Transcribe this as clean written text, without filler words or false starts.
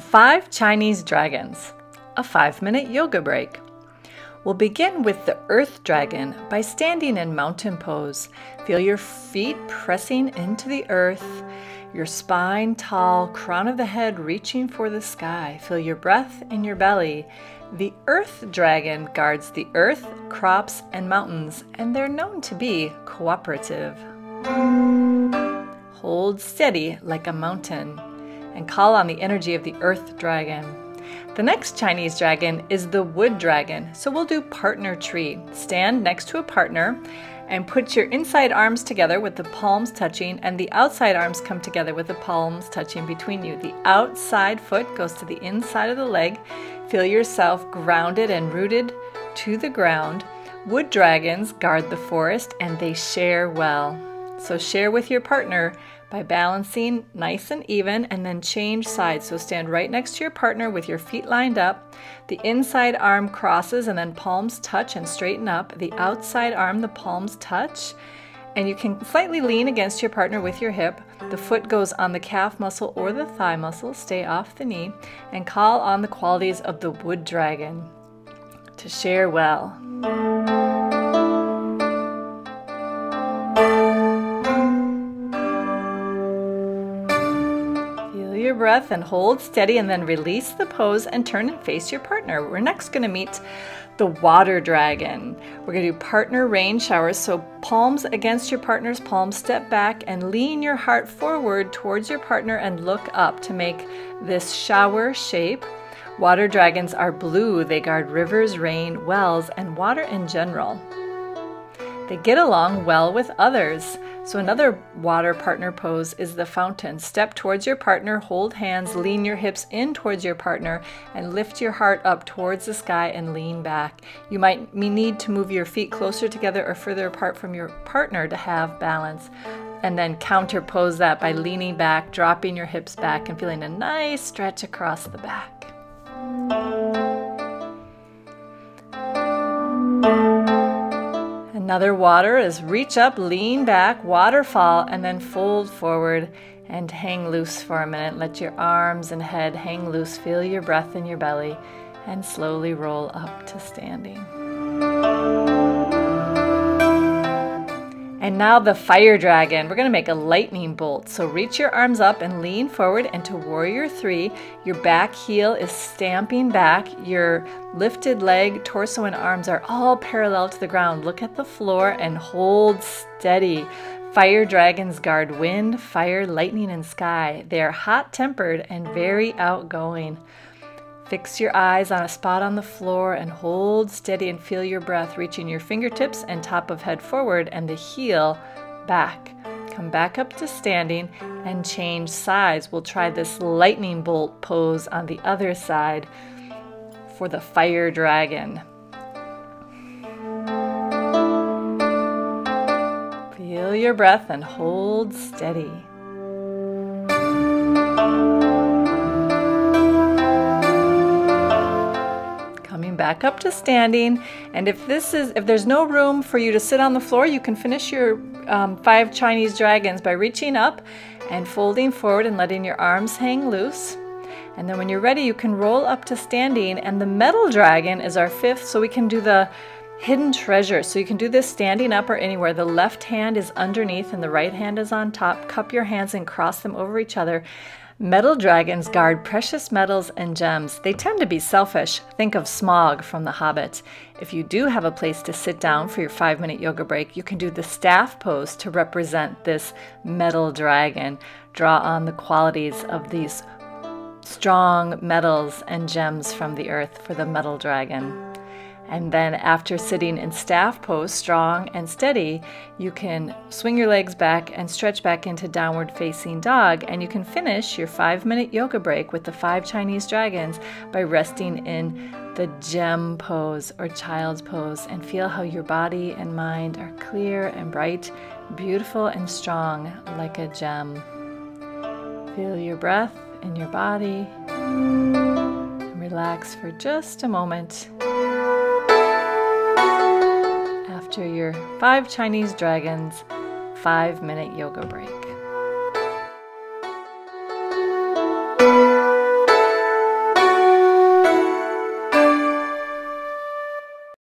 5 Chinese dragons, a 5-minute yoga break. We'll begin with the Earth Dragon by standing in mountain pose. Feel your feet pressing into the earth, your spine tall, crown of the head reaching for the sky. Feel your breath in your belly. The Earth Dragon guards the earth, crops, and mountains, and they're known to be cooperative. Hold steady like a mountain and call on the energy of the Earth Dragon. The next Chinese dragon is the Wood Dragon, so we'll do partner tree. Stand next to a partner and put your inside arms together with the palms touching, and the outside arms come together with the palms touching between you. The outside foot goes to the inside of the leg. Feel yourself grounded and rooted to the ground. Wood dragons guard the forest and they share well. So share with your partner by balancing nice and even, and then change sides. So stand right next to your partner with your feet lined up. The inside arm crosses and then palms touch and straighten up. The outside arm, the palms touch, and you can slightly lean against your partner with your hip. The foot goes on the calf muscle or the thigh muscle. Stay off the knee and call on the qualities of the Wood Dragon to share well. Your breath and hold steady, and then release the pose and turn and face your partner. We're next going to meet the Water Dragon. We're going to do partner rain showers. So palms against your partner's palms, step back and lean your heart forward towards your partner and look up to make this shower shape. Water dragons are blue. They guard rivers, rain, wells, and water in general. They get along well with others. So another water partner pose is the fountain. Step towards your partner, hold hands, lean your hips in towards your partner, and lift your heart up towards the sky and lean back. You might need to move your feet closer together or further apart from your partner to have balance. And then counterpose that by leaning back, dropping your hips back, and feeling a nice stretch across the back. Another water is reach up, lean back, waterfall, and then fold forward and hang loose for a minute. Let your arms and head hang loose. Feel your breath in your belly and slowly roll up to standing. And now the Fire Dragon. We're going to make a lightning bolt. So reach your arms up and lean forward into Warrior 3. Your back heel is stamping back. Your lifted leg, torso, and arms are all parallel to the ground. Look at the floor and hold steady. Fire dragons guard wind, fire, lightning, and sky. They are hot-tempered and very outgoing. Fix your eyes on a spot on the floor and hold steady and feel your breath reaching your fingertips and top of head forward and the heel back. Come back up to standing and change sides. We'll try this lightning bolt pose on the other side for the Fire Dragon. Feel your breath and hold steady. Back up to standing, and if there's no room for you to sit on the floor, you can finish your 5 Chinese dragons by reaching up and folding forward and letting your arms hang loose. And then when you're ready, you can roll up to standing, and the Metal Dragon is our 5th, so we can do the Hidden Treasure. So you can do this standing up or anywhere. The left hand is underneath and the right hand is on top. Cup your hands and cross them over each other. Metal dragons guard precious metals and gems. They tend to be selfish. Think of Smaug from The Hobbit. If you do have a place to sit down for your 5-minute yoga break, you can do the staff pose to represent this metal dragon. Draw on the qualities of these strong metals and gems from the earth for the metal dragon. And then after sitting in staff pose, strong and steady, you can swing your legs back and stretch back into downward facing dog, and you can finish your 5-minute yoga break with the 5 Chinese dragons by resting in the gem pose or child's pose, and feel how your body and mind are clear and bright, beautiful and strong like a gem. Feel your breath in your body and relax for just a moment. After your 5 Chinese dragons 5-minute yoga break.